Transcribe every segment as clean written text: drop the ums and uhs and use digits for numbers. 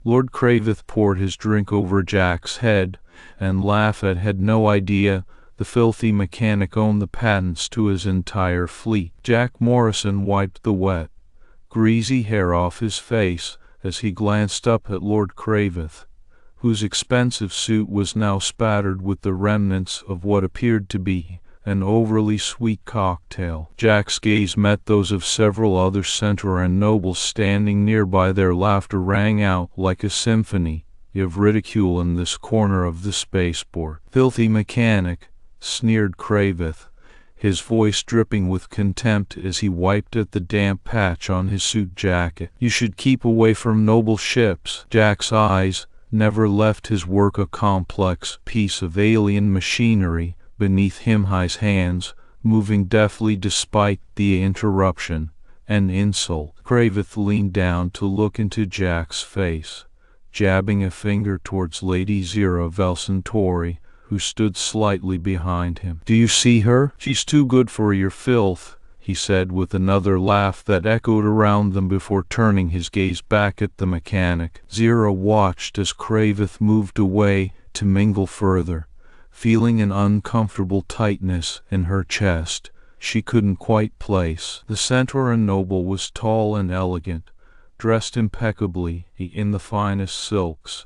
Lord Craveth poured his drink over Jack's head, and had no idea the filthy mechanic owned the patents to his entire fleet. Jack Morrison wiped the wet, greasy hair off his face as he glanced up at Lord Craveth, whose expensive suit was now spattered with the remnants of what appeared to be an overly sweet cocktail. Jack's gaze met those of several other centaur and nobles standing nearby. Their laughter rang out like a symphony of ridicule in this corner of the spaceport. "Filthy mechanic," sneered Craveth, his voice dripping with contempt as he wiped at the damp patch on his suit jacket. "You should keep away from noble ships." Jack's eyes never left his work, a complex piece of alien machinery beneath his hands, moving deftly despite the interruption and insult. Craveth leaned down to look into Jack's face, jabbing a finger towards Lady Zira Velcentori, who stood slightly behind him. "Do you see her? She's too good for your filth," he said with another laugh that echoed around them before turning his gaze back at the mechanic. Zira watched as Craveth moved away to mingle further, feeling an uncomfortable tightness in her chest she couldn't quite place. The centaur and noble was tall and elegant, dressed impeccably in the finest silks.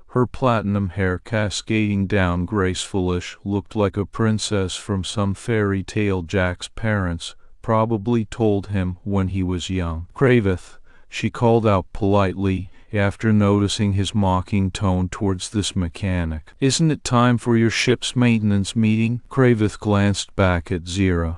Her platinum hair cascading down gracefully looked like a princess from some fairy tale Jack's parents probably told him when he was young. "Craveth," she called out politely, after noticing his mocking tone towards this mechanic. "Isn't it time for your ship's maintenance meeting?" Craveth glanced back at Zira,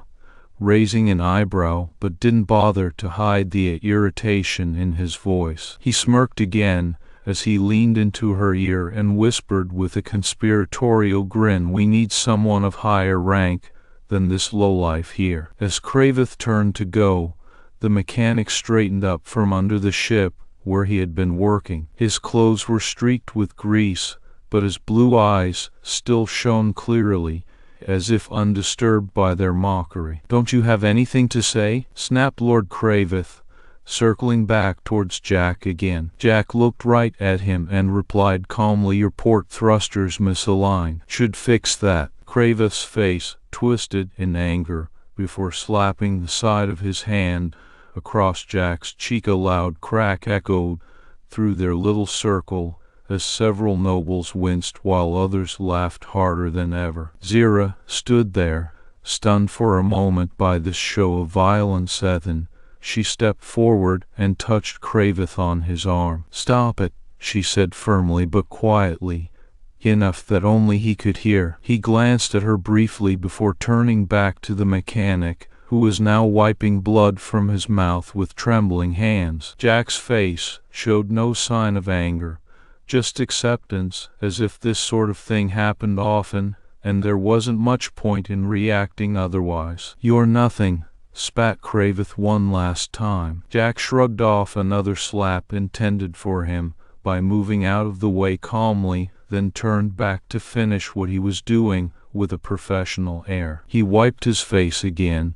raising an eyebrow, but didn't bother to hide the irritation in his voice. He smirked again as he leaned into her ear and whispered with a conspiratorial grin, "We need someone of higher rank than this lowlife here." As Craveth turned to go, the mechanic straightened up from under the ship where he had been working. His clothes were streaked with grease, but his blue eyes still shone clearly, as if undisturbed by their mockery. "Don't you have anything to say?" snapped Lord Craveth, circling back towards Jack again. Jack looked right at him and replied calmly, "Your port thrusters misaligned. Should fix that." Craveth's face twisted in anger before slapping the side of his hand across Jack's cheek. A loud crack echoed through their little circle as several nobles winced while others laughed harder than ever. Zira stood there, stunned for a moment by this show of violence. Then she stepped forward and touched Craveth on his arm. "Stop it," she said firmly but quietly, enough that only he could hear. He glanced at her briefly before turning back to the mechanic, who was now wiping blood from his mouth with trembling hands. Jack's face showed no sign of anger, just acceptance, as if this sort of thing happened often, and there wasn't much point in reacting otherwise. "You're nothing," spat Craveth one last time. Jack shrugged off another slap intended for him by moving out of the way calmly, then turned back to finish what he was doing with a professional air. He wiped his face again,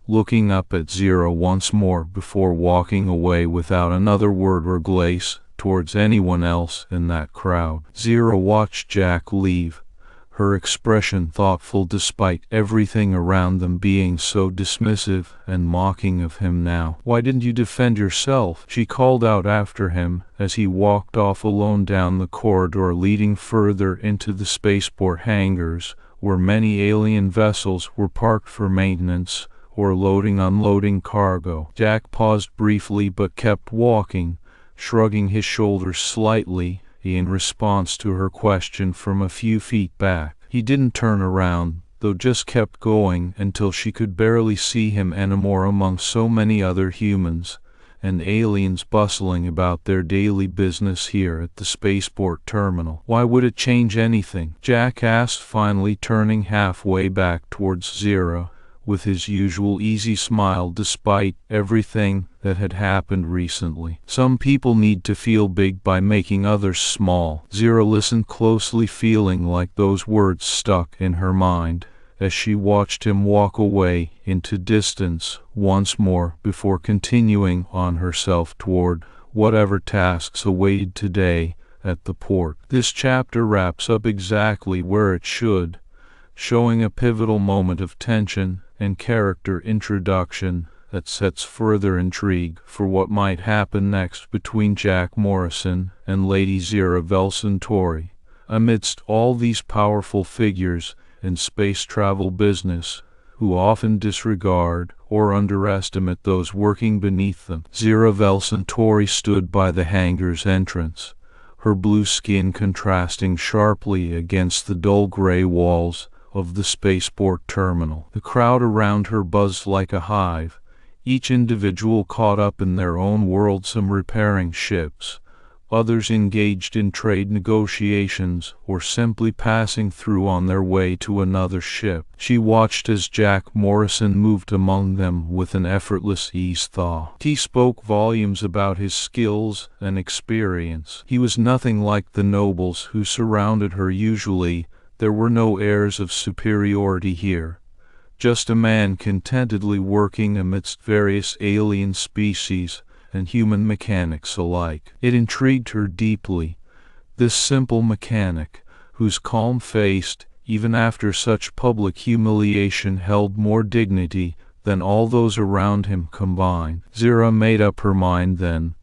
looking up at Zira once more before walking away without another word or glace towards anyone else in that crowd. Zira watched Jack leave, her expression thoughtful despite everything around them being so dismissive and mocking of him now. "Why didn't you defend yourself?" she called out after him as he walked off alone down the corridor leading further into the spaceport hangars, where many alien vessels were parked for maintenance or unloading cargo. Jack paused briefly but kept walking, shrugging his shoulders slightly in response to her question from a few feet back. He didn't turn around, though, just kept going until she could barely see him anymore among so many other humans and aliens bustling about their daily business here at the spaceport terminal. "Why would it change anything?" Jack asked, finally turning halfway back towards Zira, with his usual easy smile despite everything that had happened recently. "Some people need to feel big by making others small." Zira listened closely, feeling like those words stuck in her mind as she watched him walk away into distance once more before continuing on herself toward whatever tasks awaited today at the port. This chapter wraps up exactly where it should, showing a pivotal moment of tension and character introduction that sets further intrigue for what might happen next between Jack Morrison and Lady Zira Velsantori. Amidst all these powerful figures in space travel business, who often disregard or underestimate those working beneath them, Zira Velsantori stood by the hangar's entrance, her blue skin contrasting sharply against the dull gray walls of the spaceport terminal. The crowd around her buzzed like a hive, each individual caught up in their own world, some repairing ships, others engaged in trade negotiations or simply passing through on their way to another ship. She watched as Jack Morrison moved among them with an effortless ease. He spoke volumes about his skills and experience. He was nothing like the nobles who surrounded her usually. There were no airs of superiority here. Just a man contentedly working amidst various alien species and human mechanics alike. It intrigued her deeply, this simple mechanic, whose calm-faced, even after such public humiliation, held more dignity than all those around him combined. Zira made up her mind then,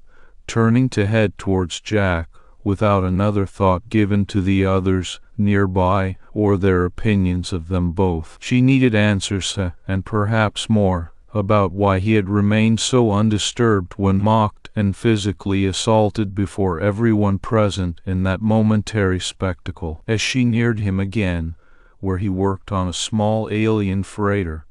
turning to head towards Jack, without another thought given to the others nearby or their opinions of them both. She needed answers, and perhaps more, about why he had remained so undisturbed when mocked and physically assaulted before everyone present in that momentary spectacle. As she neared him again, where he worked on a small alien freighter,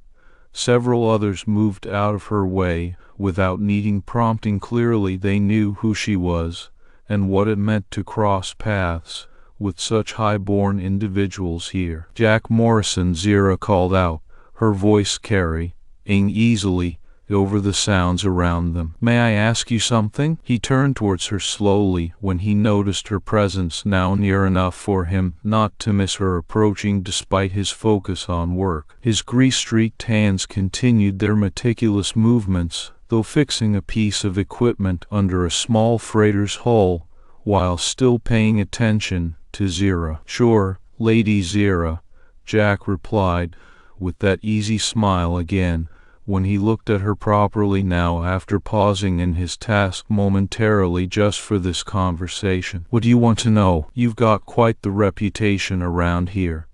several others moved out of her way without needing prompting. Clearly they knew who she was and what it meant to cross paths with such high-born individuals here. Jack Morrison, Zira called out, her voice carrying easily over the sounds around them. "May I ask you something?" He turned towards her slowly when he noticed her presence now near enough for him not to miss her approaching despite his focus on work. His grease-streaked hands continued their meticulous movements, though fixing a piece of equipment under a small freighter's hull, while still paying attention to Zira. "Sure, Lady Zira," Jack replied, with that easy smile again, when he looked at her properly now after pausing in his task momentarily just for this conversation. "What do you want to know? You've got quite the reputation around here,"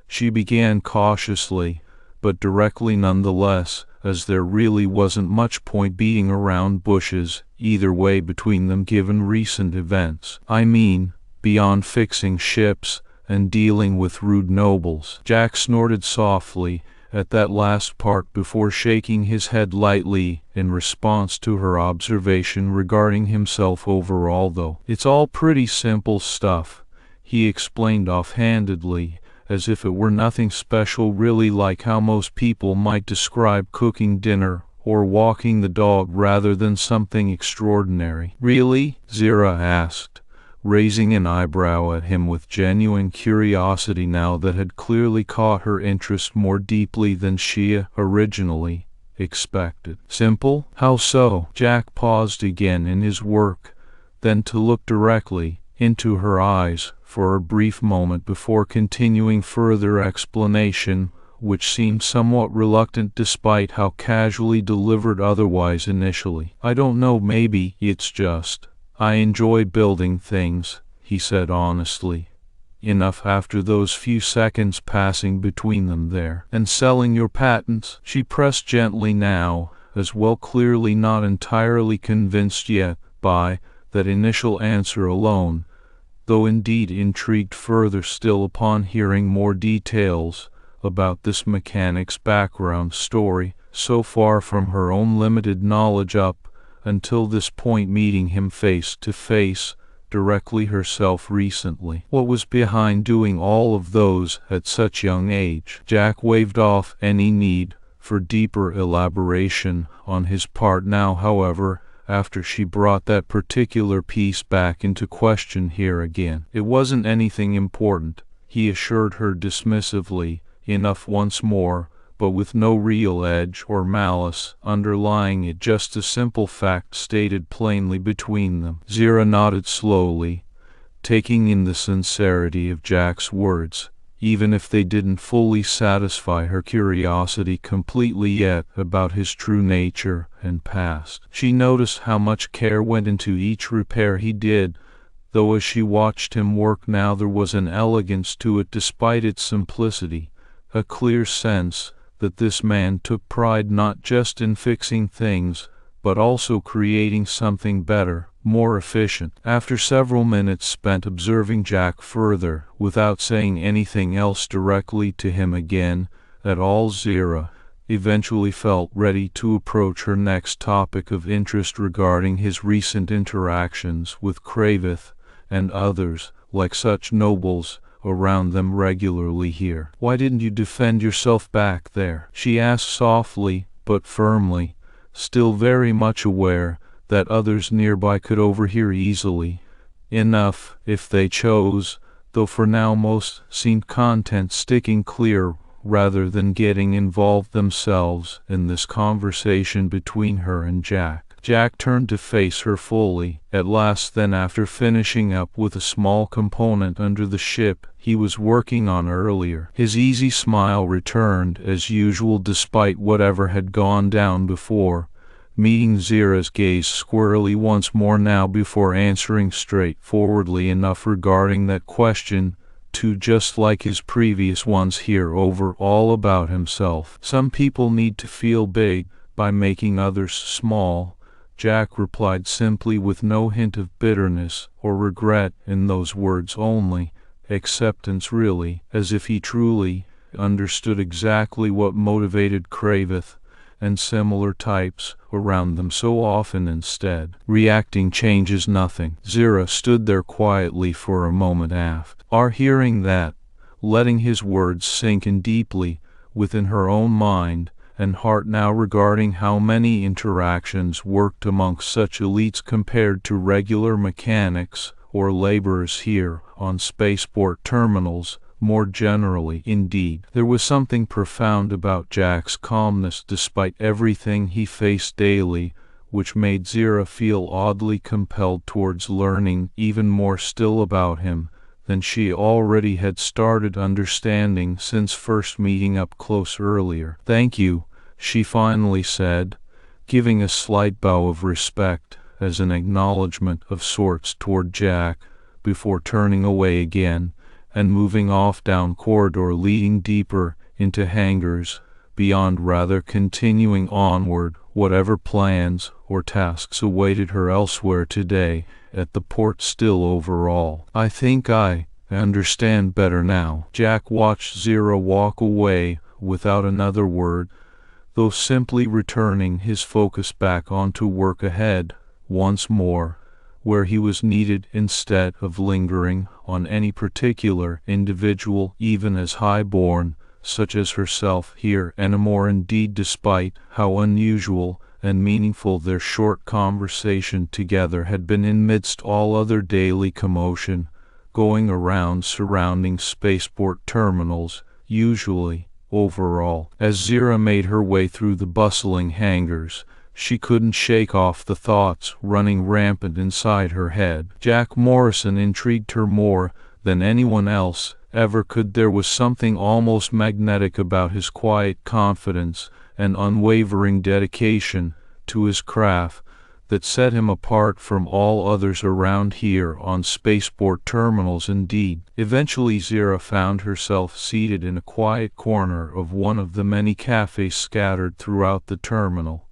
she began cautiously, but directly nonetheless, as there really wasn't much point beating around bushes either way between them given recent events. "I mean, beyond fixing ships and dealing with rude nobles." Jack snorted softly at that last part before shaking his head lightly in response to her observation regarding himself overall. "Though it's all pretty simple stuff," he explained offhandedly, as if it were nothing special really, like how most people might describe cooking dinner or walking the dog rather than something extraordinary. "Really?" Zira asked, raising an eyebrow at him with genuine curiosity now that had clearly caught her interest more deeply than she originally expected. "Simple? How so?" Jack paused again in his work, then to look directly into her eyes for a brief moment before continuing further explanation, which seemed somewhat reluctant despite how casually delivered otherwise initially. "I don't know, maybe it's just I enjoy building things," he said honestly enough after those few seconds passing between them there. "And selling your patents?" she pressed gently now, as well clearly not entirely convinced yet by that initial answer alone, though indeed intrigued further still upon hearing more details about this mechanic's background story, so far from her own limited knowledge up until this point, meeting him face to face directly herself recently. What was behind doing all of those at such young age? Jack waved off any need for deeper elaboration on his part now, however, after she brought that particular piece back into question here again. "It wasn't anything important," he assured her dismissively enough once more, but with no real edge or malice underlying it, just a simple fact stated plainly between them. Zira nodded slowly, taking in the sincerity of Jack's words, even if they didn't fully satisfy her curiosity completely yet about his true nature and past. She noticed how much care went into each repair he did, though as she watched him work now there was an elegance to it despite its simplicity, a clear sense that this man took pride not just in fixing things, but also creating something better, more efficient. After several minutes spent observing Jack further, without saying anything else directly to him again at all, Zira eventually felt ready to approach her next topic of interest regarding his recent interactions with Kravith and others like such nobles around them regularly here. "Why didn't you defend yourself back there?" she asked softly but firmly, still very much aware that others nearby could overhear easily enough if they chose, though for now most seemed content sticking clear rather than getting involved themselves in this conversation between her and Jack. Jack turned to face her fully at last, then after finishing up with a small component under the ship he was working on earlier. His easy smile returned as usual despite whatever had gone down before, meeting Zira's gaze squarely once more now before answering straightforwardly enough regarding that question, too, just like his previous ones here over all about himself. "Some people need to feel big by making others small," Jack replied simply, with no hint of bitterness or regret in those words, only acceptance really, as if he truly understood exactly what motivated Kravith and similar types around them so often. Instead, reacting changes nothing. Zira stood there quietly for a moment aft, hearing that, letting his words sink in deeply within her own mind and heart now regarding how many interactions worked amongst such elites compared to regular mechanics or laborers here on spaceport terminals more generally. Indeed, there was something profound about Jack's calmness despite everything he faced daily, which made Zira feel oddly compelled towards learning even more still about him than she already had started understanding since first meeting up close earlier. "Thank you," she finally said, giving a slight bow of respect as an acknowledgement of sorts toward Jack, before turning away again and moving off down corridor leading deeper into hangars beyond, rather continuing onward whatever plans or tasks awaited her elsewhere today at the port. Still overall, "I think I understand better now." Jack watched Zira walk away without another word, though simply returning his focus back onto work ahead once more, where he was needed instead of lingering on any particular individual even as high-born such as herself here anymore. Indeed, despite how unusual and meaningful their short conversation together had been amidst all other daily commotion going around surrounding spaceport terminals, usually, overall, as Zira made her way through the bustling hangars, she couldn't shake off the thoughts running rampant inside her head. Jack Morrison intrigued her more than anyone else ever could. There was something almost magnetic about his quiet confidence and unwavering dedication to his craft that set him apart from all others around here on spaceport terminals. Indeed, eventually Zira found herself seated in a quiet corner of one of the many cafes scattered throughout the terminal,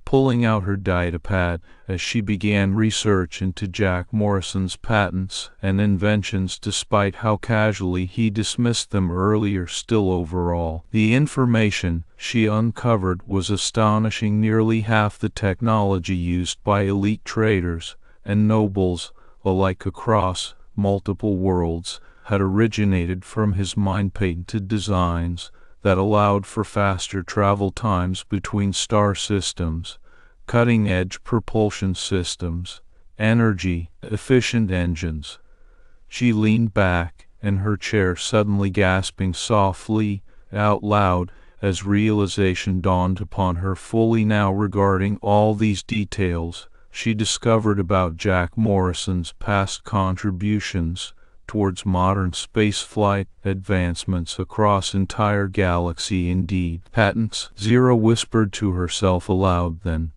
pulling out her datapad as she began research into Jack Morrison's patents and inventions. Despite how casually he dismissed them earlier, still overall, the information she uncovered was astonishing. Nearly half the technology used by elite traders and nobles alike across multiple worlds had originated from his mind-patented designs that allowed for faster travel times between star systems, cutting-edge propulsion systems, energy-efficient engines. She leaned back in her chair, suddenly gasping softly out loud as realization dawned upon her fully now regarding all these details she discovered about Jack Morrison's past contributions towards modern spaceflight advancements across entire galaxy. Indeed, patents, Zero whispered to herself aloud then,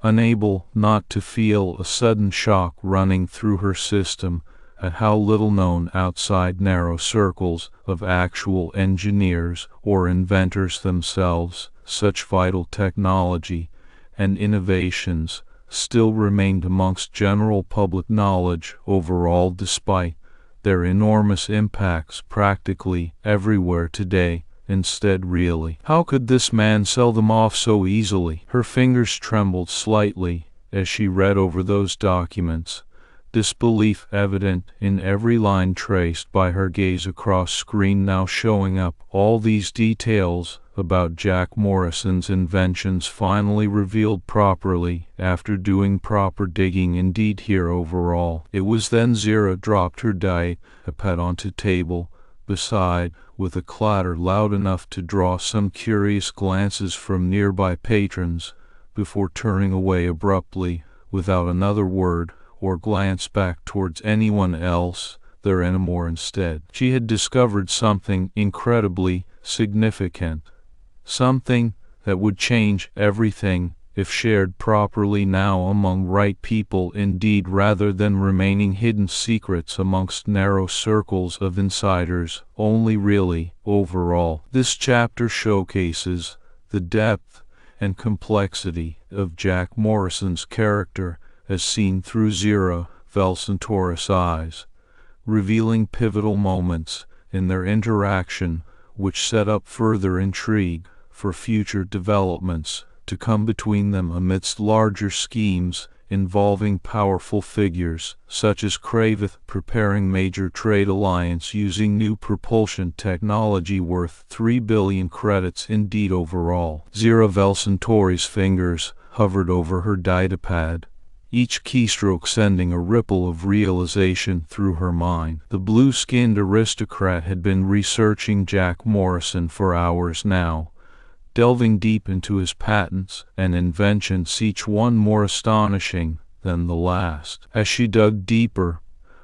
unable not to feel a sudden shock running through her system at how little known outside narrow circles of actual engineers or inventors themselves such vital technology and innovations still remained amongst general public knowledge overall, despite their enormous impacts practically everywhere today. Instead, really, how could this man sell them off so easily? Her fingers trembled slightly as she read over those documents, disbelief evident in every line traced by her gaze across screen, now showing up all these details about Jack Morrison's inventions finally revealed properly after doing proper digging. Indeed, here overall. It was then Zero dropped her iPad onto table beside, with a clatter loud enough to draw some curious glances from nearby patrons, before turning away abruptly without another word or glance back towards anyone else there anymore. Instead, she had discovered something incredibly significant, something that would change everything if shared properly now among right people. Indeed, rather than remaining hidden secrets amongst narrow circles of insiders only. Really, overall, this chapter showcases the depth and complexity of Jack Morrison's character as seen through Zero Velcentaurus' eyes, revealing pivotal moments in their interaction which set up further intrigue for future developments to come between them amidst larger schemes involving powerful figures such as Kravith preparing major trade alliance using new propulsion technology worth 3 billion credits. Indeed, overall, Zero Velcentaurus' fingers hovered over her datapad, each keystroke sending a ripple of realization through her mind. The blue-skinned aristocrat had been researching Jack Morrison for hours now, delving deep into his patents and inventions, each one more astonishing than the last. As she dug deeper,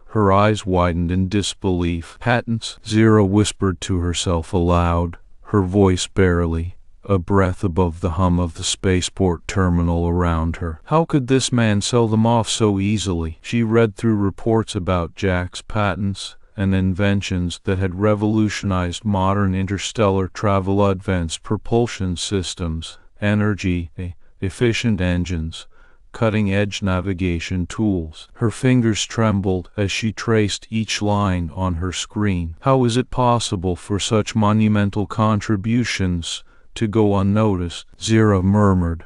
her eyes widened in disbelief. Patents, Zero whispered to herself aloud, her voice barely a breath above the hum of the spaceport terminal around her. How could this man sell them off so easily? She read through reports about Jack's patents and inventions that had revolutionized modern interstellar travel, advanced propulsion systems, energy-efficient engines, cutting-edge navigation tools. Her fingers trembled as she traced each line on her screen. How is it possible for such monumental contributions to go unnoticed? Zero murmured,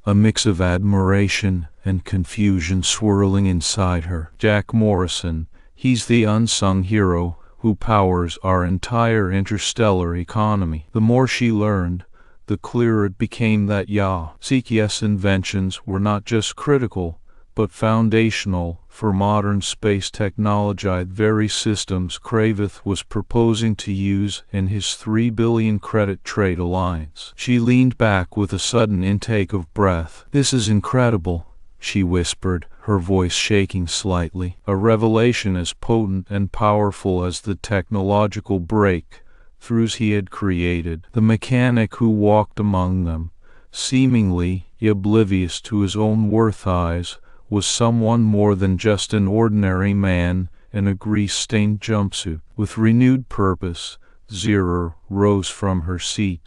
a mix of admiration and confusion swirling inside her. Jack Morrison, he's the unsung hero who powers our entire interstellar economy. The more she learned, the clearer it became that CKS inventions were not just critical, but foundational for modern space technology, the very systems Kravith was proposing to use in his 3 billion credit trade alliance. She leaned back with a sudden intake of breath. This is incredible, she whispered, her voice shaking slightly. A revelation as potent and powerful as the technological breakthroughs he had created. The mechanic who walked among them, seemingly oblivious to his own worth eyes, was someone more than just an ordinary man in a grease-stained jumpsuit. With renewed purpose, Zero rose from her seat,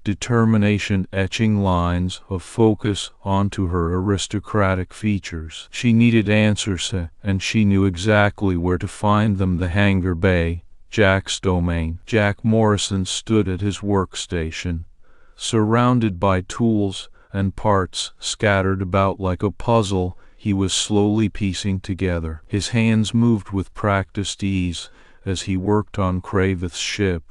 determination etching lines of focus onto her aristocratic features. She needed answers, and she knew exactly where to find them. The hangar bay, Jack's domain. Jack Morrison stood at his workstation, surrounded by tools and parts scattered about like a puzzle he was slowly piecing together. His hands moved with practiced ease as he worked on Kravith's ship,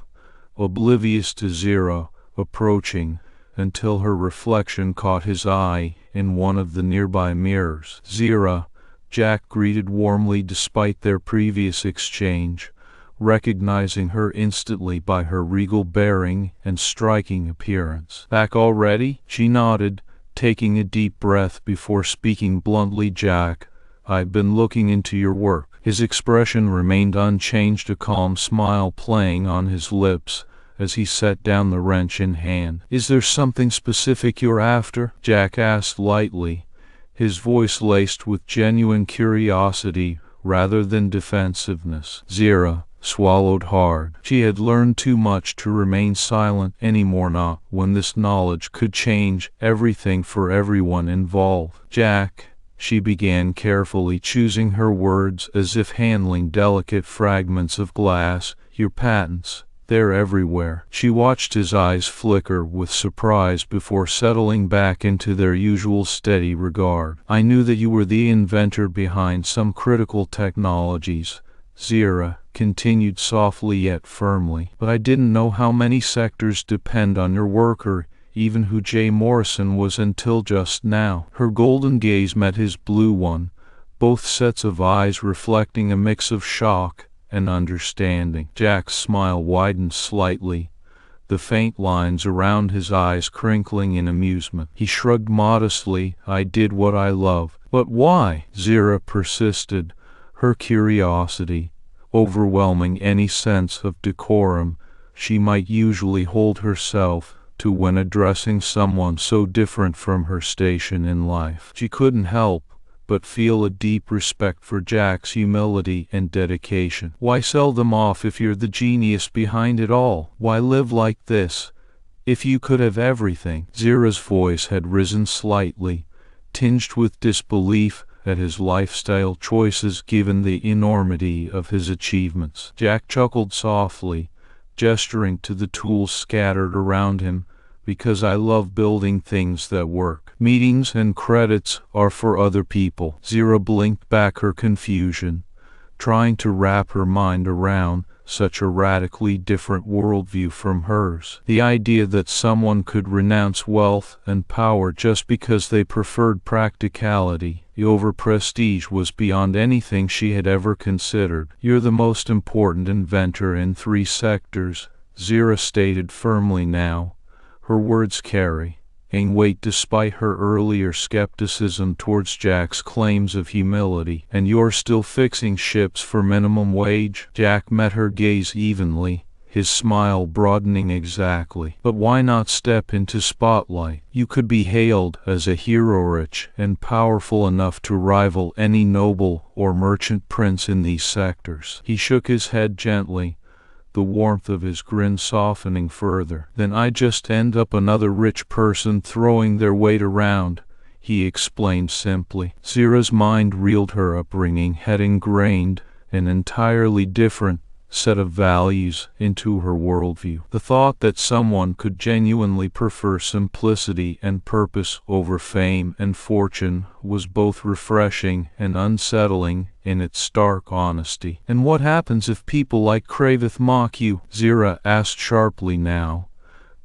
oblivious to Zero approaching, until her reflection caught his eye in one of the nearby mirrors. Zero, Jack greeted warmly despite their previous exchange, recognizing her instantly by her regal bearing and striking appearance. "Back already?" She nodded, taking a deep breath before speaking bluntly. "Jack, I've been looking into your work." His expression remained unchanged, a calm smile playing on his lips as he set down the wrench in hand. "Is there something specific you're after?" Jack asked lightly, his voice laced with genuine curiosity rather than defensiveness. Zira swallowed hard. She had learned too much to remain silent anymore, not when this knowledge could change everything for everyone involved. "Jack," she began carefully, choosing her words as if handling delicate fragments of glass, "your patents, they're everywhere." She watched his eyes flicker with surprise before settling back into their usual steady regard. "I knew that you were the inventor behind some critical technologies," Zira continued softly yet firmly, "but I didn't know how many sectors depend on your work, or even who Jay Morrison was until just now." Her golden gaze met his blue one, both sets of eyes reflecting a mix of shock and understanding. Jack's smile widened slightly, the faint lines around his eyes crinkling in amusement. He shrugged modestly. "I did what I love." "But why?" Zira persisted, her curiosity overwhelming any sense of decorum she might usually hold herself to when addressing someone so different from her station in life. She couldn't help but feel a deep respect for Jack's humility and dedication. "Why sell them off if you're the genius behind it all? Why live like this if you could have everything?" Zira's voice had risen slightly, tinged with disbelief at his lifestyle choices given the enormity of his achievements. Jack chuckled softly, gesturing to the tools scattered around him. "Because I love building things that work. Meetings and credits are for other people." Zira blinked back her confusion, trying to wrap her mind around such a radically different worldview from hers. The idea that someone could renounce wealth and power just because they preferred practicality over prestige was beyond anything she had ever considered. "You're the most important inventor in 3 sectors," Zira stated firmly now, her words carrying weight despite her earlier skepticism towards Jack's claims of humility. "And you're still fixing ships for minimum wage?" Jack met her gaze evenly, his smile broadening. "Exactly. But why not step into spotlight? You could be hailed as a hero, rich and powerful enough to rival any noble or merchant prince in these sectors." He shook his head gently, the warmth of his grin softening further. "Then I just end up another rich person throwing their weight around," he explained simply. Zira's mind reeled. Her upbringing had ingrained an entirely different set of values into her worldview. The thought that someone could genuinely prefer simplicity and purpose over fame and fortune was both refreshing and unsettling in its stark honesty. "And what happens if people like Kraveth mock you?" Zira asked sharply now,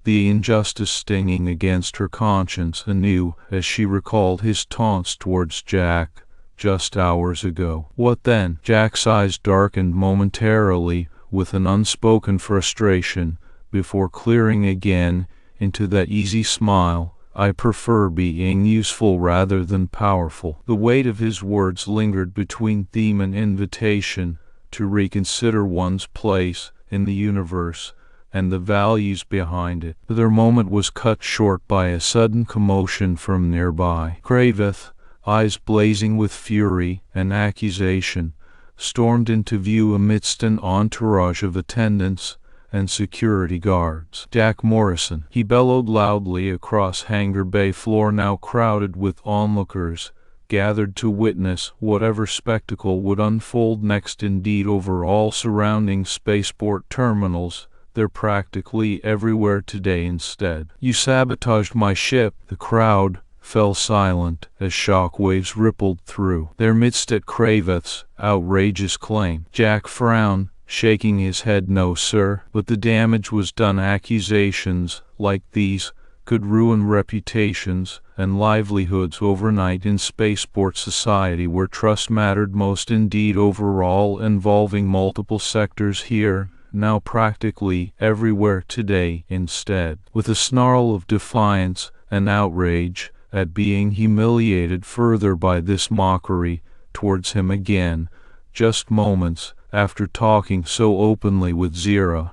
the injustice stinging against her conscience anew as she recalled his taunts towards Jack just hours ago. "What then?" Jack's eyes darkened momentarily with an unspoken frustration before clearing again into that easy smile. "I prefer being useful rather than powerful." The weight of his words lingered between theme and invitation to reconsider one's place in the universe and the values behind it. Their moment was cut short by a sudden commotion from nearby. Kraveth, eyes blazing with fury and accusation, stormed into view amidst an entourage of attendants and security guards. "Jack Morrison!" he bellowed loudly across hangar bay floor, now crowded with onlookers gathered to witness whatever spectacle would unfold next. Indeed, over all surrounding spaceport terminals, they're practically everywhere today instead. "You sabotaged my ship!" The crowd fell silent as shock waves rippled through their midst at Kraveth's outrageous claim. Jack frowned, shaking his head. "No, sir, but the damage was done. Accusations like these could ruin reputations and livelihoods overnight in spaceport society where trust mattered most, indeed overall, involving multiple sectors here, now practically everywhere today instead. With a snarl of defiance and outrage at being humiliated further by this mockery towards him again, just moments after talking so openly with Zira,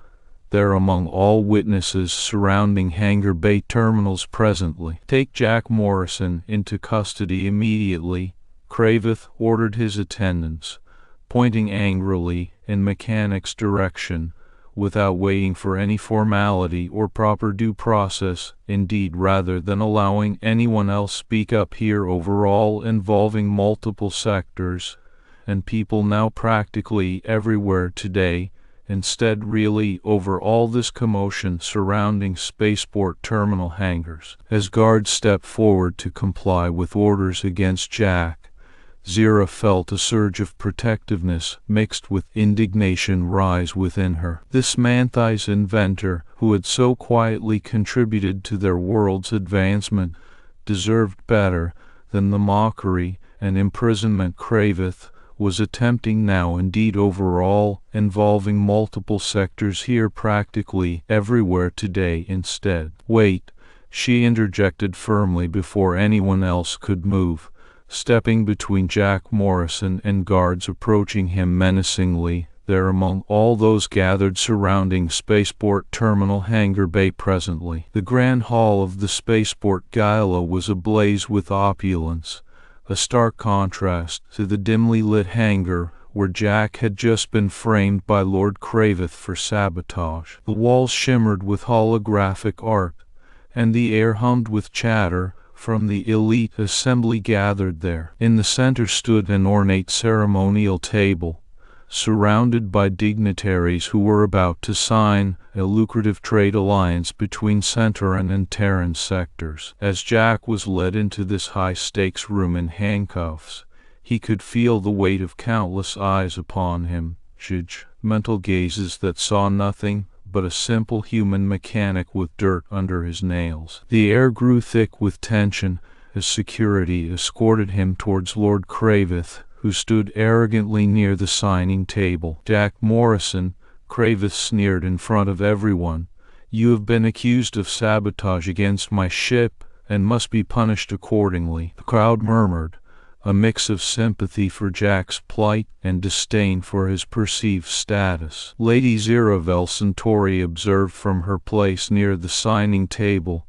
there among all witnesses surrounding hangar bay terminals presently. "Take Jack Morrison into custody immediately," Kraveth ordered his attendants, pointing angrily in Mechanic's direction, without waiting for any formality or proper due process, indeed rather than allowing anyone else speak up here overall involving multiple sectors and people now practically everywhere today, instead really over all this commotion surrounding spaceport terminal hangars. As guards stepped forward to comply with orders against Jack, Zira felt a surge of protectiveness mixed with indignation rise within her. This Manthi's inventor, who had so quietly contributed to their world's advancement, deserved better than the mockery and imprisonment Kraveth was attempting now, indeed overall involving multiple sectors here practically everywhere today instead. "Wait," she interjected firmly before anyone else could move, stepping between Jack Morrison and guards approaching him menacingly there among all those gathered surrounding spaceport terminal hangar bay presently. The grand hall of the spaceport gala was ablaze with opulence, a stark contrast to the dimly lit hangar where Jack had just been framed by Lord Kraveth for sabotage. The walls shimmered with holographic art, and the air hummed with chatter from the elite assembly gathered there. In the center stood an ornate ceremonial table, surrounded by dignitaries who were about to sign a lucrative trade alliance between Centauran and Terran sectors. As Jack was led into this high-stakes room in handcuffs, he could feel the weight of countless eyes upon him, mental gazes that saw nothing but a simple human mechanic with dirt under his nails. The air grew thick with tension as security escorted him towards Lord Kraveth, who stood arrogantly near the signing table. "Jack Morrison," Kraveth sneered in front of everyone, "you have been accused of sabotage against my ship and must be punished accordingly." The crowd murmured, a mix of sympathy for Jack's plight and disdain for his perceived status. Lady Zira Velsantori observed from her place near the signing table,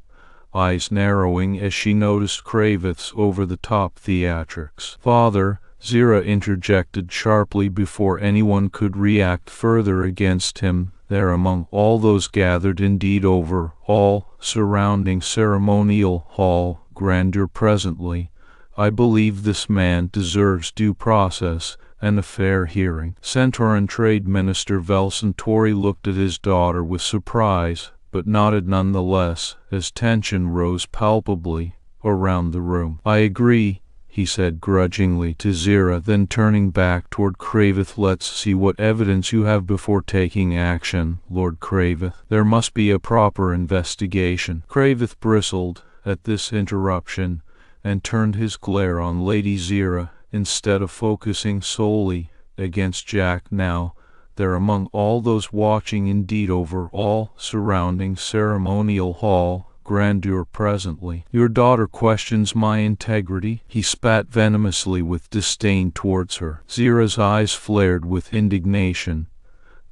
eyes narrowing as she noticed Kraveth's over-the-top theatrics. "Father," Zira interjected sharply before anyone could react further against him there among all those gathered, indeed over all surrounding ceremonial hall grandeur presently, "I believe this man deserves due process and a fair hearing." Centauran Trade Minister Velsantori looked at his daughter with surprise, but nodded nonetheless as tension rose palpably around the room. "I agree," he said grudgingly to Zira, then turning back toward Kraveth, "Let's see what evidence you have before taking action, Lord Kraveth. There must be a proper investigation." Kraveth bristled at this interruption and turned his glare on Lady Zira instead of focusing solely against Jack now there among all those watching, indeed over all surrounding ceremonial hall grandeur presently. "Your daughter questions my integrity," he spat venomously with disdain towards her. Zira's eyes flared with indignation,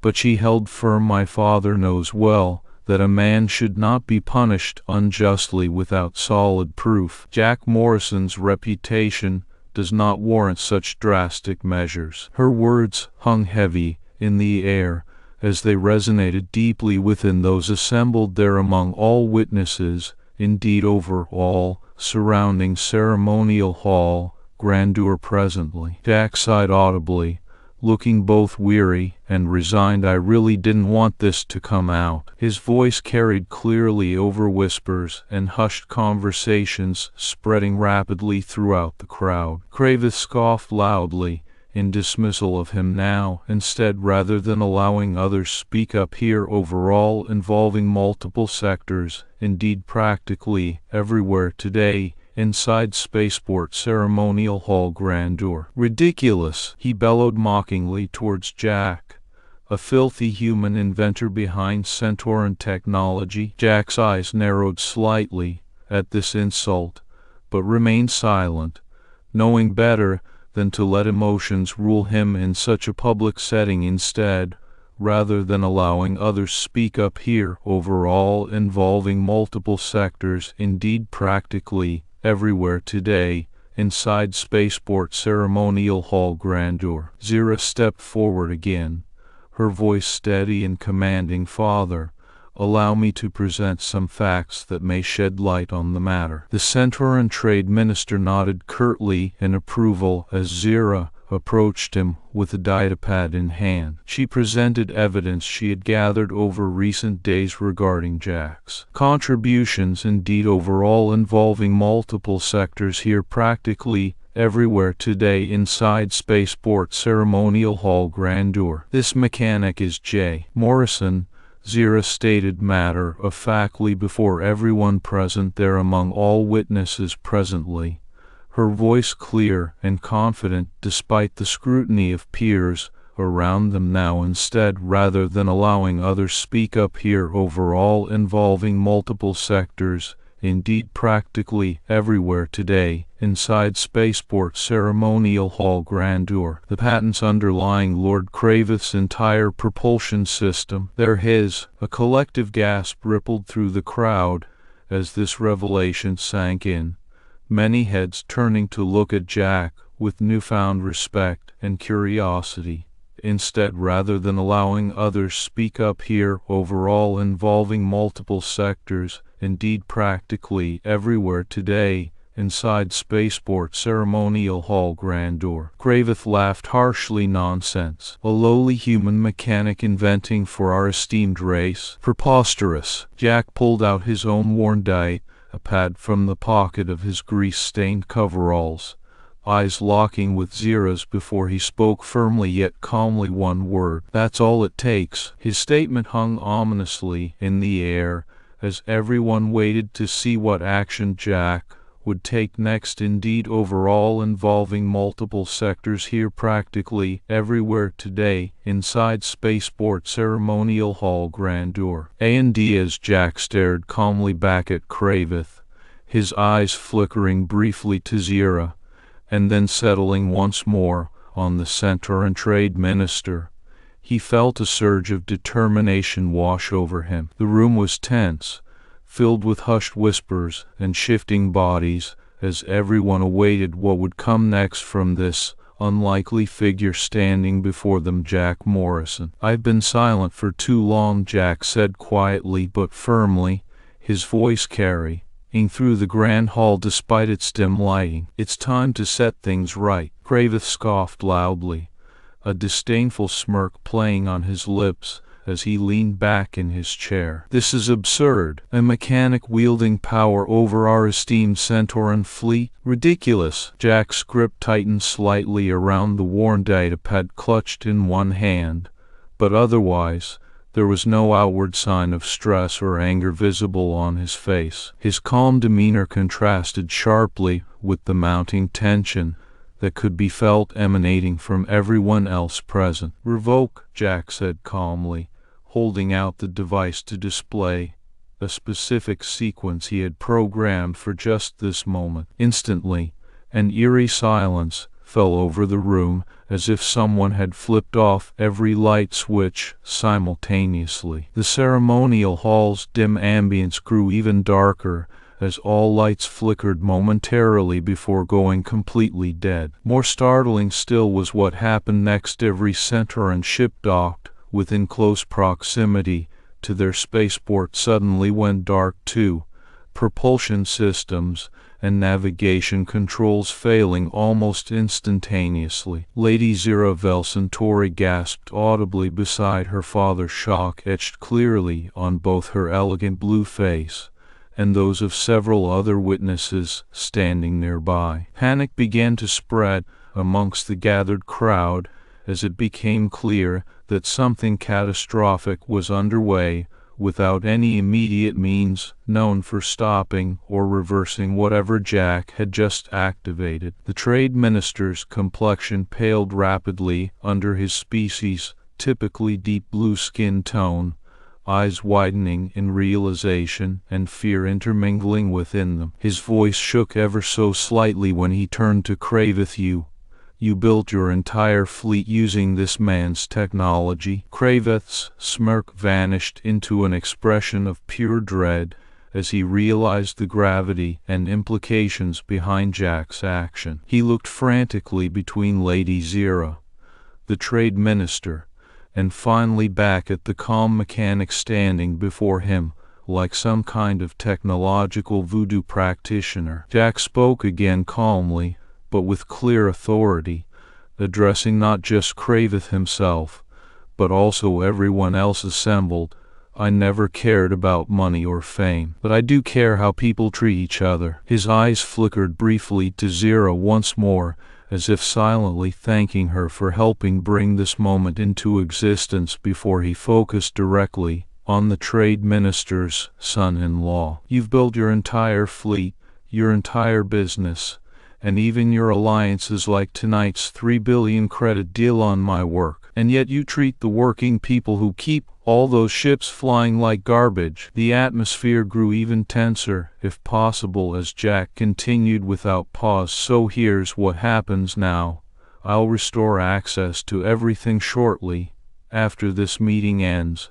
but she held firm. "My father knows well that a man should not be punished unjustly without solid proof. Jack Morrison's reputation does not warrant such drastic measures." Her words hung heavy in the air as they resonated deeply within those assembled there among all witnesses, indeed over all surrounding ceremonial hall grandeur presently. Jack sighed audibly, looking both weary and resigned. "I really didn't want this to come out." His voice carried clearly over whispers and hushed conversations spreading rapidly throughout the crowd. Kraveth scoffed loudly in dismissal of him now, instead rather than allowing others speak up here overall involving multiple sectors, indeed practically everywhere today, inside spaceport ceremonial hall grandeur. Ridiculous, he bellowed mockingly towards Jack, a filthy human inventor behind Centauran technology. Jack's eyes narrowed slightly at this insult, but remained silent, knowing better than to let emotions rule him in such a public setting. Instead, rather than allowing others speak up here overall involving multiple sectors, indeed practically everywhere today, inside spaceport ceremonial hall grandeur. Zira stepped forward again, her voice steady and commanding. Father, allow me to present some facts that may shed light on the matter. The Centauran Trade Minister nodded curtly in approval as Zira approached him with a datapad in hand. She presented evidence she had gathered over recent days regarding Jack's contributions, indeed overall involving multiple sectors here practically everywhere today inside spaceport ceremonial hall grandeur. This mechanic is J. Morrison, Zira stated matter-of-factly before everyone present there among all witnesses presently, her voice clear and confident despite the scrutiny of peers around them now. Instead, rather than allowing others speak up here overall involving multiple sectors, indeed practically everywhere today, inside spaceport ceremonial hall grandeur, the patents underlying Lord Kravith's entire propulsion system, they're his. A collective gasp rippled through the crowd as this revelation sank in, many heads turning to look at Jack with newfound respect and curiosity. Instead, rather than allowing others speak up here overall involving multiple sectors, indeed practically everywhere today, inside spaceport ceremonial hall grandeur, Kravith laughed harshly. Nonsense. A lowly human mechanic inventing for our esteemed race? Preposterous. Jack pulled out his own worn datapad from the pocket of his grease-stained coveralls, eyes locking with Zira's before he spoke firmly yet calmly. One word. That's all it takes. His statement hung ominously in the air as everyone waited to see what action Jack would take next. Indeed, overall involving multiple sectors here practically everywhere today, inside spaceport ceremonial hall grandeur. A&D. As Jack stared calmly back at Kravith, his eyes flickering briefly to Zira, and then settling once more on the Centauran Trade Minister, he felt a surge of determination wash over him. The room was tense, filled with hushed whispers and shifting bodies, as everyone awaited what would come next from this unlikely figure standing before them. Jack Morrison. I've been silent for too long, Jack said quietly but firmly, his voice carrying through the grand hall despite its dim lighting. It's time to set things right. Kravith scoffed loudly, a disdainful smirk playing on his lips as he leaned back in his chair. This is absurd. A mechanic wielding power over our esteemed Centauran fleet? Ridiculous. Jack's grip tightened slightly around the worn datapad clutched in one hand, but otherwise there was no outward sign of stress or anger visible on his face. His calm demeanor contrasted sharply with the mounting tension that could be felt emanating from everyone else present. Revoke, Jack said calmly, holding out the device to display a specific sequence he had programmed for just this moment. Instantly, an eerie silence fell over the room, as if someone had flipped off every light switch simultaneously. The ceremonial hall's dim ambience grew even darker as all lights flickered momentarily before going completely dead. More startling still was what happened next. Every Centauran ship docked within close proximity to their spaceport suddenly went dark too, propulsion systems and navigation controls failing almost instantaneously. Lady Zira Velcentori gasped audibly beside her father, shock etched clearly on both her elegant blue face and those of several other witnesses standing nearby. Panic began to spread amongst the gathered crowd as it became clear that something catastrophic was underway. without any immediate means known for stopping or reversing whatever Jack had just activated. The trade minister's complexion paled rapidly under his species' typically deep blue skin tone, eyes widening in realization and fear intermingling within them. His voice shook ever so slightly when he turned to Kraveth. You built your entire fleet using this man's technology." Kraveth's smirk vanished into an expression of pure dread as he realized the gravity and implications behind Jack's action. He looked frantically between Lady Zira, the trade minister, and finally back at the calm mechanic standing before him like some kind of technological voodoo practitioner. Jack spoke again calmly, but with clear authority, addressing not just Kraveth himself, but also everyone else assembled. "I never cared about money or fame, but I do care how people treat each other." His eyes flickered briefly to Zira once more, as if silently thanking her for helping bring this moment into existence before he focused directly on the trade minister's son-in-law. "You've built your entire fleet, your entire business, and even your alliances like tonight's 3 billion credit deal on my work. And yet you treat the working people who keep all those ships flying like garbage." The atmosphere grew even tenser, if possible, as Jack continued without pause. "So here's what happens now. I'll restore access to everything shortly, after this meeting ends.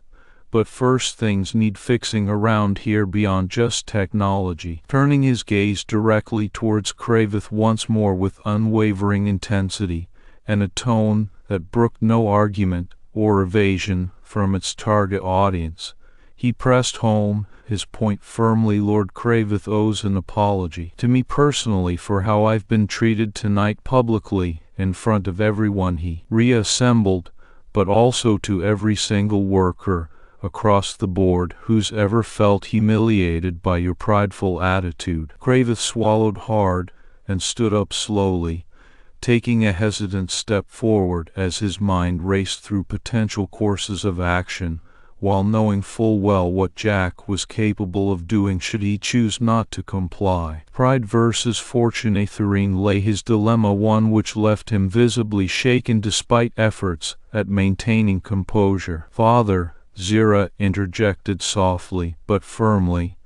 But first, things need fixing around here beyond just technology." Turning his gaze directly towards Kraveth once more with unwavering intensity, and a tone that brooked no argument or evasion from its target audience, he pressed home his point firmly. "Lord Kraveth owes an apology to me personally for how I've been treated tonight publicly in front of everyone he reassembled, but also to every single worker across the board who's ever felt humiliated by your prideful attitude." Kraveth swallowed hard and stood up slowly, taking a hesitant step forward as his mind raced through potential courses of action, while knowing full well what Jack was capable of doing should he choose not to comply. Pride versus fortune. Therein lay his dilemma, one which left him visibly shaken despite efforts at maintaining composure. "Father," Zira interjected softly but firmly,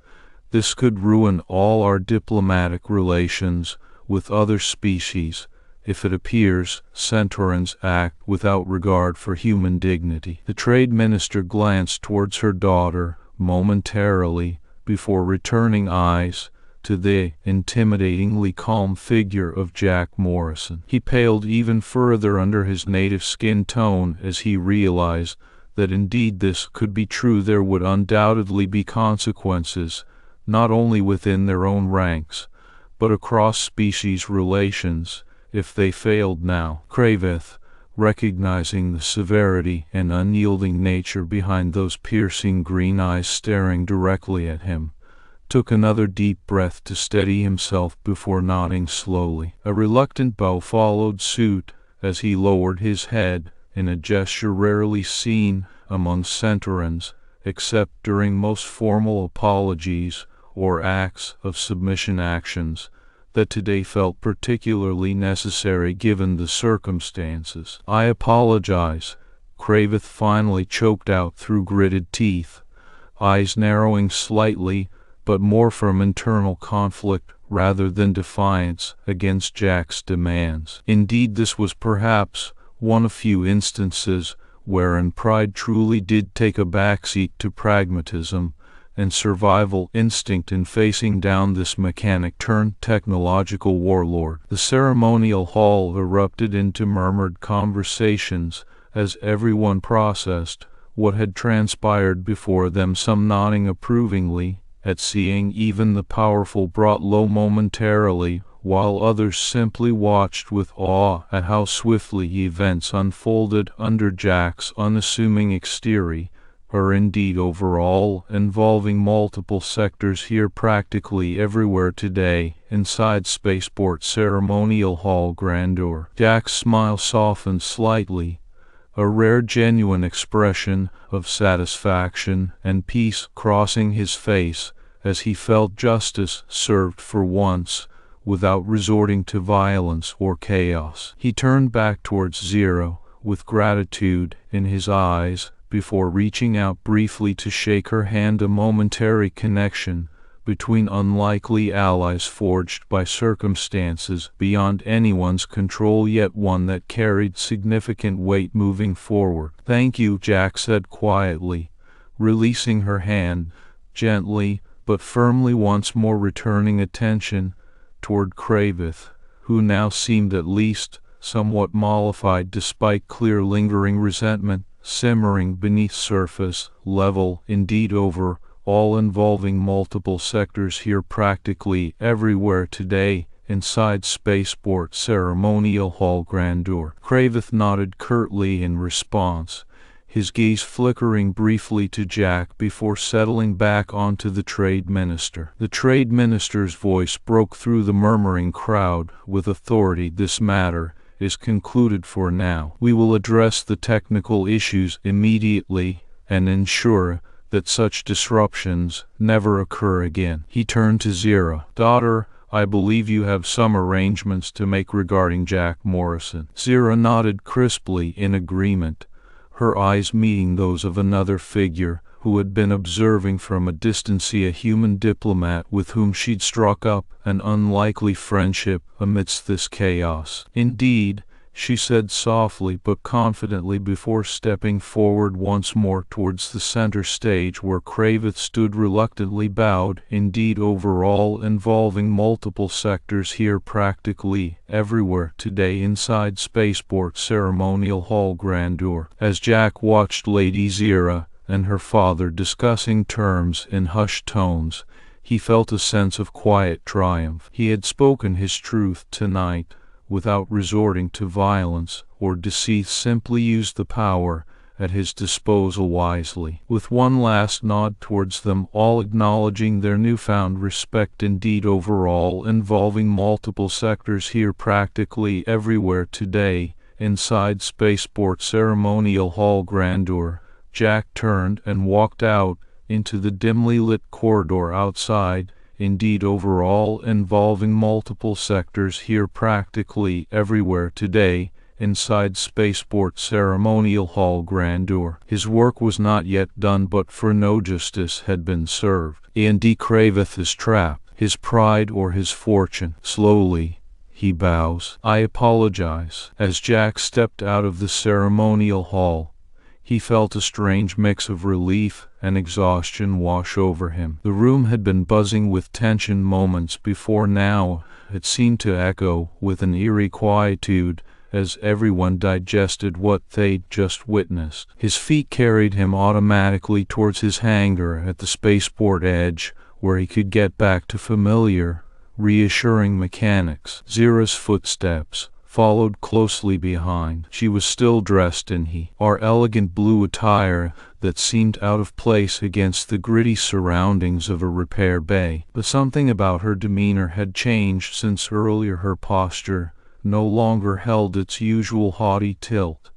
"this could ruin all our diplomatic relations with other species. If it appears Centaurans act without regard for human dignity." The trade minister glanced towards her daughter momentarily before returning eyes to the intimidatingly calm figure of Jack Morrison. He paled even further under his native skin tone as he realized that indeed this could be true. There would undoubtedly be consequences, not only within their own ranks, but across species relations, if they failed now. Kraveth, recognizing the severity and unyielding nature behind those piercing green eyes staring directly at him, took another deep breath to steady himself before nodding slowly. A reluctant bow followed suit as he lowered his head in a gesture rarely seen among Centaurans, except during most formal apologies or acts of submission, actions that today felt particularly necessary given the circumstances. "I apologize," Kraveth finally choked out through gritted teeth, eyes narrowing slightly, but more from internal conflict rather than defiance against Jack's demands. Indeed, this was perhaps one of few instances wherein pride truly did take a backseat to pragmatism and survival instinct in facing down this mechanic-turned-technological warlord. The ceremonial hall erupted into murmured conversations as everyone processed what had transpired before them, some nodding approvingly at seeing even the powerful brought low momentarily, while others simply watched with awe at how swiftly events unfolded under Jack's unassuming exterior, or indeed overall, involving multiple sectors here practically everywhere today, inside spaceport ceremonial hall grandeur. Jack's smile softened slightly, a rare genuine expression of satisfaction and peace crossing his face as he felt justice served for once, without resorting to violence or chaos. He turned back towards Zero, with gratitude in his eyes, before reaching out briefly to shake her hand, a momentary connection between unlikely allies forged by circumstances beyond anyone's control, yet one that carried significant weight moving forward. "Thank you," Jack said quietly, releasing her hand, gently but firmly, once more returning attention toward Kravith, who now seemed at least somewhat mollified despite clear lingering resentment simmering beneath surface level. "Indeed, over all involving multiple sectors here practically everywhere today, inside spaceport ceremonial hall grandeur." Kravith nodded curtly in response, his gaze flickering briefly to Jack before settling back onto the trade minister. The trade minister's voice broke through the murmuring crowd with authority. "This matter is concluded for now. We will address the technical issues immediately and ensure that such disruptions never occur again." He turned to Zira. "Daughter, I believe you have some arrangements to make regarding Jack Morrison." Zira nodded crisply in agreement, her eyes meeting those of another figure who had been observing from a distance, a human diplomat with whom she'd struck up an unlikely friendship amidst this chaos. "Indeed," she said softly but confidently before stepping forward once more towards the center stage where Kravith stood reluctantly bowed. "Indeed, overall involving multiple sectors here practically everywhere today inside spaceport ceremonial hall grandeur." As Jack watched Lady Zira and her father discussing terms in hushed tones, he felt a sense of quiet triumph. He had spoken his truth tonight, without resorting to violence or deceit, simply used the power at his disposal wisely. With one last nod towards them all, acknowledging their newfound respect. "Indeed, overall involving multiple sectors here practically everywhere today, inside spaceport ceremonial hall grandeur." Jack turned and walked out into the dimly lit corridor outside. "Indeed, overall involving multiple sectors here practically everywhere today, inside spaceport ceremonial hall grandeur." His work was not yet done, but for no justice had been served. Andy Kravith is trapped, his pride or his fortune. Slowly, he bows. "I apologize." As Jack stepped out of the ceremonial hall, he felt a strange mix of relief and exhaustion wash over him. The room had been buzzing with tension moments before. Now it seemed to echo with an eerie quietude as everyone digested what they'd just witnessed. His feet carried him automatically towards his hangar at the spaceport edge, where he could get back to familiar, reassuring mechanics. Zira's footsteps followed closely behind. She was still dressed in her elegant blue attire that seemed out of place against the gritty surroundings of a repair bay. But something about her demeanor had changed since earlier. Her posture no longer held its usual haughty tilt,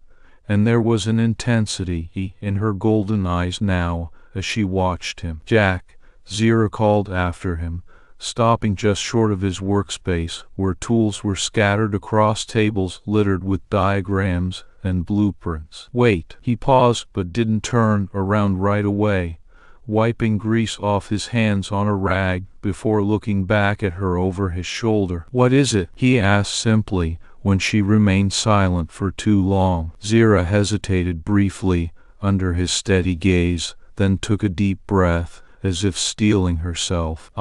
and there was an intensity in her golden eyes now as she watched him. "Jack," Zira called after him, stopping just short of his workspace, where tools were scattered across tables littered with diagrams and blueprints. "Wait." He paused but didn't turn around right away, wiping grease off his hands on a rag before looking back at her over his shoulder. "What is it?" he asked simply, when she remained silent for too long. Zira hesitated briefly under his steady gaze, then took a deep breath, as if steeling herself.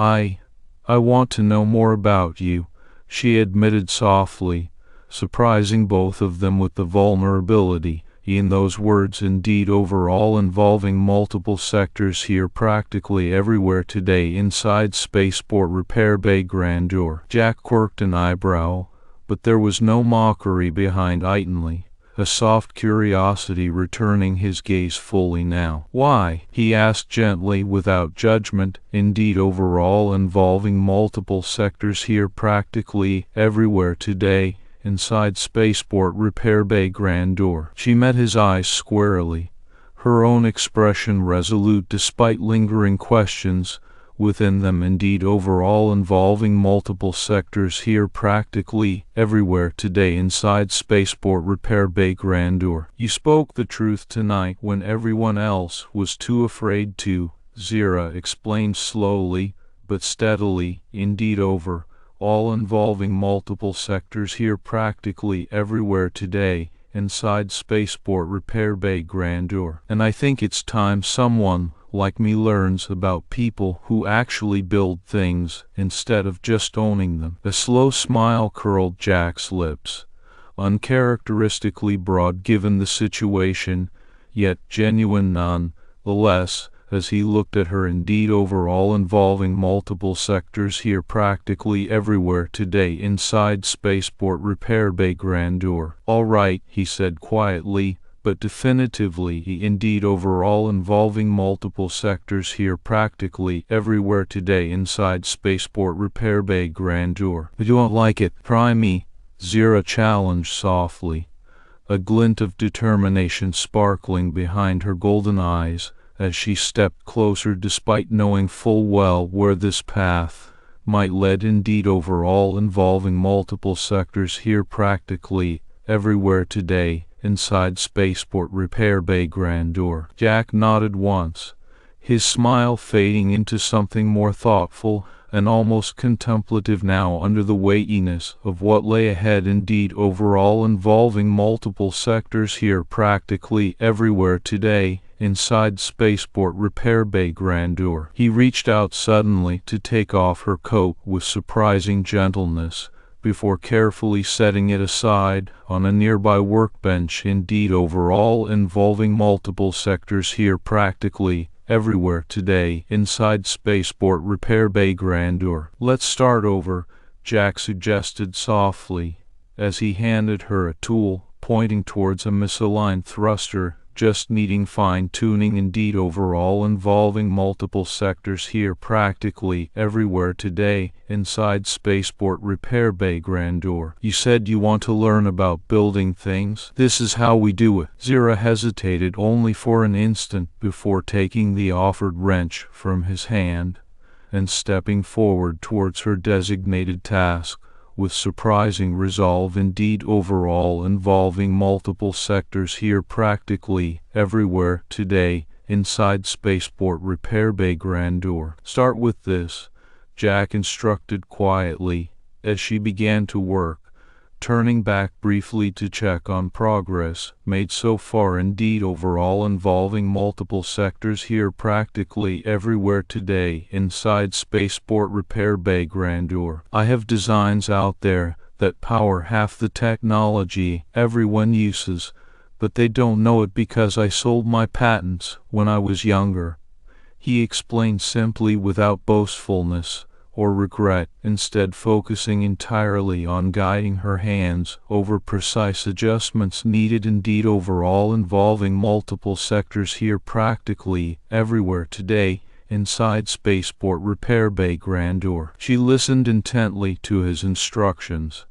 I want to know more about you," she admitted softly, surprising both of them with the vulnerability in those words. "Indeed, overall involving multiple sectors here practically everywhere today, inside spaceport repair bay grandeur." Jack quirked an eyebrow, but there was no mockery behind it, a soft curiosity returning his gaze fully now. "Why?" he asked gently, without judgment. "Indeed, overall involving multiple sectors here practically everywhere today, inside spaceport repair bay grandeur. She met his eyes squarely, her own expression resolute despite lingering questions within them, indeed overall involving multiple sectors here practically everywhere today inside spaceport repair bay grandeur. You spoke the truth tonight when everyone else was too afraid to, Zira explained slowly but steadily, indeed over all involving multiple sectors here practically everywhere today inside spaceport repair bay grandeur. And I think it's time someone like me learns about people who actually build things instead of just owning them. A slow smile curled Jack's lips, uncharacteristically broad given the situation, yet genuine none-the-less, as he looked at her. Indeed overall involving multiple sectors here practically everywhere today inside spaceport repair bay grandeur. All right, he said quietly, but definitively, indeed overall involving multiple sectors here practically everywhere today inside spaceport repair bay grandeur. You don't like it? Try me, Zira challenged softly, a glint of determination sparkling behind her golden eyes as she stepped closer despite knowing full well where this path might lead. Indeed overall involving multiple sectors here practically everywhere today inside spaceport repair bay grandeur. Jack nodded once, his smile fading into something more thoughtful and almost contemplative now under the weightiness of what lay ahead. Indeed overall involving multiple sectors here practically everywhere today inside spaceport repair bay grandeur. He reached out suddenly to take off her coat with surprising gentleness before carefully setting it aside on a nearby workbench. Indeed overall involving multiple sectors here practically everywhere today inside spaceport repair bay grandeur. Let's start over, Jack suggested softly as he handed her a tool, pointing towards a misaligned thruster just needing fine-tuning. Indeed overall involving multiple sectors here practically everywhere today inside spaceport repair bay grandeur. You said you want to learn about building things? This is how we do it. Zira hesitated only for an instant before taking the offered wrench from his hand and stepping forward towards her designated task with surprising resolve. Indeed overall involving multiple sectors here practically everywhere today inside spaceport repair bay grandeur. Start with this, Jack instructed quietly as she began to work, turning back briefly to check on progress made so far. Indeed overall involving multiple sectors here practically everywhere today inside spaceport repair bay grandeur. I have designs out there that power half the technology everyone uses, but they don't know it because I sold my patents when I was younger, he explained simply without boastfulness or regret, instead focusing entirely on guiding her hands over precise adjustments needed. Indeed overall involving multiple sectors here practically everywhere today inside spaceport repair bay grandeur. She listened intently to his instructions,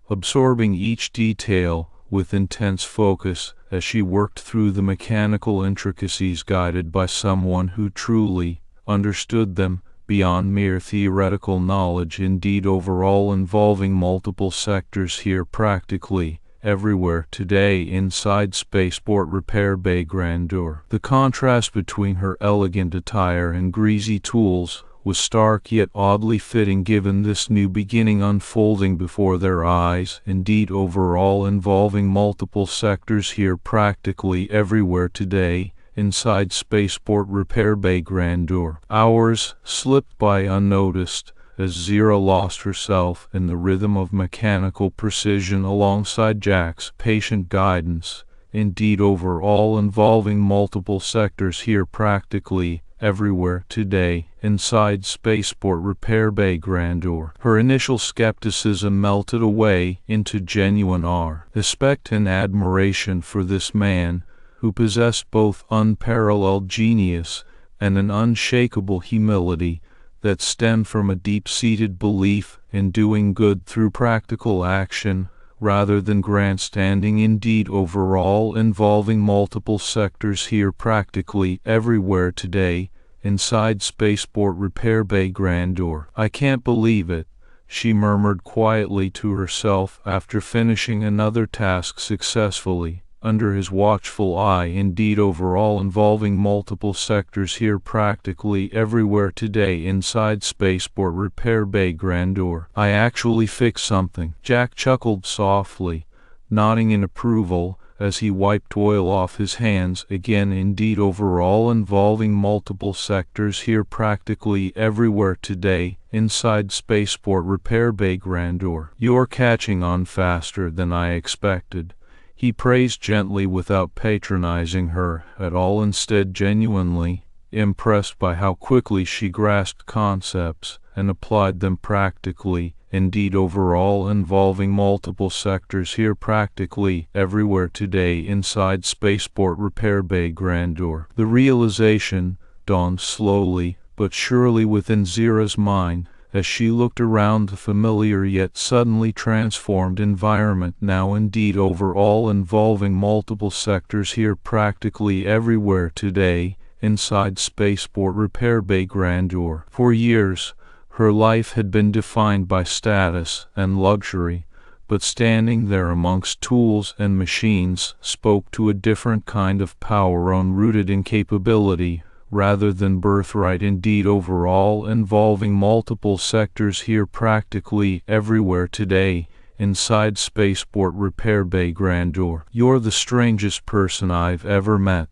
absorbing each detail with intense focus as she worked through the mechanical intricacies guided by someone who truly understood them beyond mere theoretical knowledge. Indeed overall involving multiple sectors here practically everywhere today inside spaceport repair bay grandeur. The contrast between her elegant attire and greasy tools was stark yet oddly fitting given this new beginning unfolding before their eyes. Indeed overall involving multiple sectors here practically everywhere today inside spaceport repair bay grandeur. Hours slipped by unnoticed as Zira lost herself in the rhythm of mechanical precision alongside Jack's patient guidance. Indeed overall involving multiple sectors here practically everywhere today inside spaceport repair bay grandeur. Her initial skepticism melted away into genuine awe, respect and admiration for this man who possessed both unparalleled genius and an unshakable humility that stemmed from a deep-seated belief in doing good through practical action rather than grandstanding. Indeed, overall, involving multiple sectors here practically everywhere today, inside spaceport repair bay grandeur. I can't believe it, she murmured quietly to herself after finishing another task successfully. Under his watchful eye, indeed, overall, involving multiple sectors here practically everywhere today, inside spaceport repair bay grandeur. I actually fixed something. Jack chuckled softly, nodding in approval as he wiped oil off his hands. Again, indeed, overall, involving multiple sectors here practically everywhere today, inside spaceport repair bay grandeur. You're catching on faster than I expected, he praised gently without patronizing her at all, instead genuinely impressed by how quickly she grasped concepts and applied them practically. Indeed, overall, involving multiple sectors here practically everywhere today, inside spaceport repair bay grandeur. The realization dawned slowly but surely within Zira's mind as she looked around the familiar yet suddenly transformed environment. Now, indeed, overall, involving multiple sectors here practically everywhere today, inside spaceport repair bay grandeur. For years, her life had been defined by status and luxury, but standing there amongst tools and machines spoke to a different kind of power, rooted in capability rather than birthright. Indeed, overall, involving multiple sectors here practically everywhere today, inside spaceport repair bay grandeur. You're the strangest person I've ever met,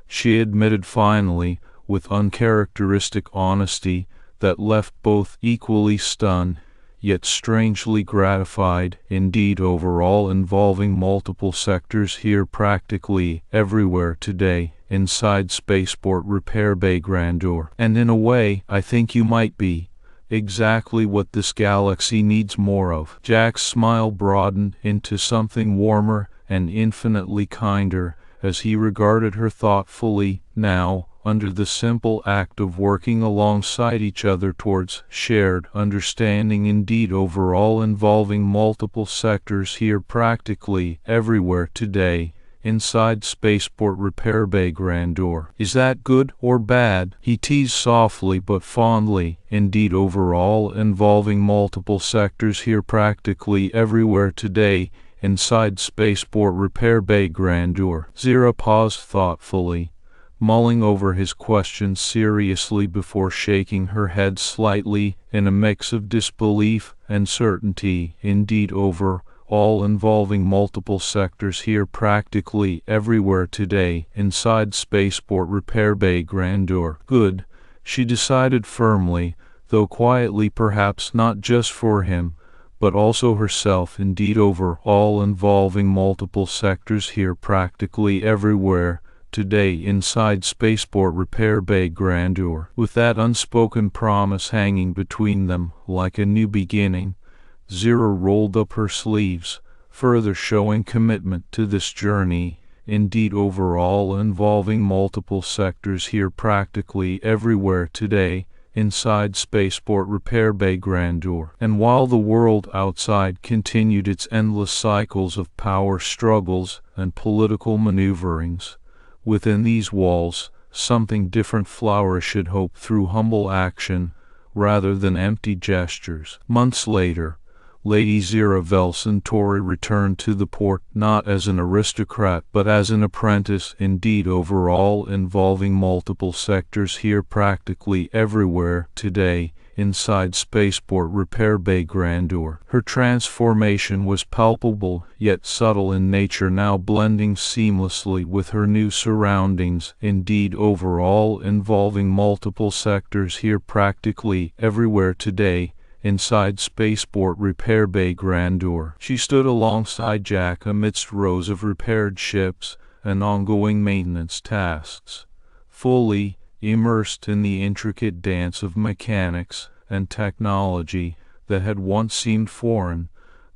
she admitted finally, with uncharacteristic honesty that left both equally stunned yet strangely gratified. Indeed, overall, involving multiple sectors here practically everywhere today, inside spaceport repair bay grandeur. And in a way, I think you might be exactly what this galaxy needs more of. Jack's smile broadened into something warmer and infinitely kinder as he regarded her thoughtfully. Now, under the simple act of working alongside each other towards shared understanding, indeed, overall, involving multiple sectors here practically everywhere today, inside spaceport repair bay grandeur. Is that good or bad? He teased softly but fondly. Indeed, overall, involving multiple sectors here practically everywhere today, inside spaceport repair bay grandeur. Zira paused thoughtfully, mulling over his question seriously before shaking her head slightly in a mix of disbelief and certainty. Indeed, overall, involving multiple sectors here practically everywhere today, inside spaceport repair bay grandeur. Good, she decided firmly, though quietly, perhaps not just for him, but also herself. Indeed, overall, involving multiple sectors here practically everywhere today, inside spaceport repair bay grandeur. With that unspoken promise hanging between them like a new beginning, Zira rolled up her sleeves, further showing commitment to this journey. Indeed, overall, involving multiple sectors here practically everywhere today, inside spaceport repair bay grandeur. And while the world outside continued its endless cycles of power struggles and political maneuverings, within these walls, something different flourished: hope through humble action rather than empty gestures. Months later, Lady Zira Velsantori returned to the port, not as an aristocrat but as an apprentice. Indeed, overall, involving multiple sectors here practically everywhere today, inside spaceport repair bay grandeur. Her transformation was palpable yet subtle in nature, now blending seamlessly with her new surroundings. Indeed, overall, involving multiple sectors here practically everywhere today, inside spaceport repair bay grandeur. She stood alongside Jack amidst rows of repaired ships and ongoing maintenance tasks, fully immersed in the intricate dance of mechanics and technology that had once seemed foreign,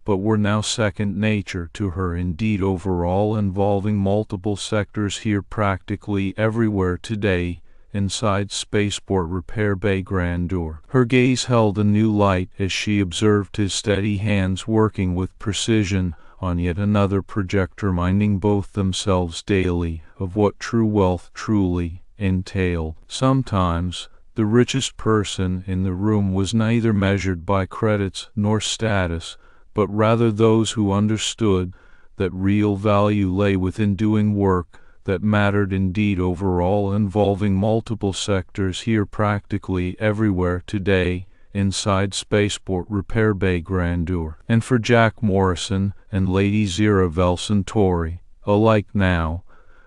but were now second nature to her. Indeed, overall, involving multiple sectors here practically everywhere today, inside spaceport repair bay grandeur. Her gaze held a new light as she observed his steady hands working with precision on yet another project, reminding both themselves daily of what true wealth truly entailed. Sometimes the richest person in the room was neither measured by credits nor status, but rather those who understood that real value lay within doing work that mattered indeed overall, involving multiple sectors here practically everywhere today inside spaceport repair bay grandeur. And for Jack Morrison and Lady Zira Velsantori alike now,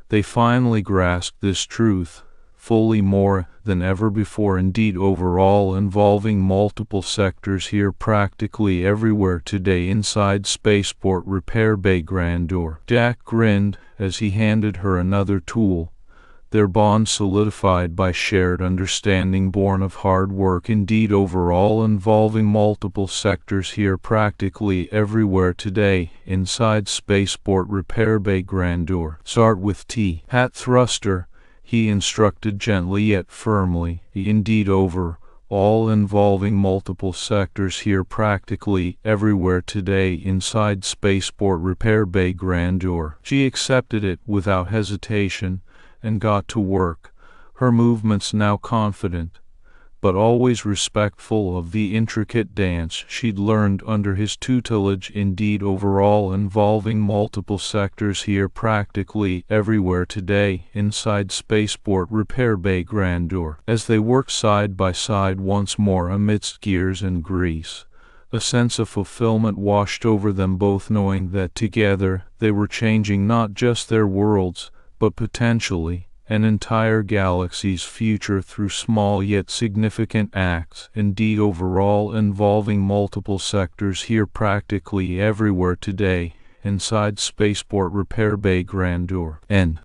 they finally grasped this truth fully, more than ever before, indeed overall involving multiple sectors here practically everywhere today inside spaceport repair bay grandeur. Jack grinned as he handed her another tool, their bond solidified by shared understanding born of hard work, indeed overall involving multiple sectors here practically everywhere today inside spaceport repair bay grandeur. Start with T. Hat thruster, he instructed gently yet firmly, indeed over all involving multiple sectors here practically everywhere today inside spaceport repair bay grandeur. She accepted it without hesitation and got to work, her movements now confident, but always respectful of the intricate dance she'd learned under his tutelage, indeed overall involving multiple sectors here practically everywhere today inside spaceport repair bay grandeur. As they worked side by side once more amidst gears and grease, a sense of fulfillment washed over them both, knowing that together they were changing not just their worlds, but potentially an entire galaxy's future through small yet significant acts, indeed overall involving multiple sectors here practically everywhere today inside spaceport repair bay grandeur. End.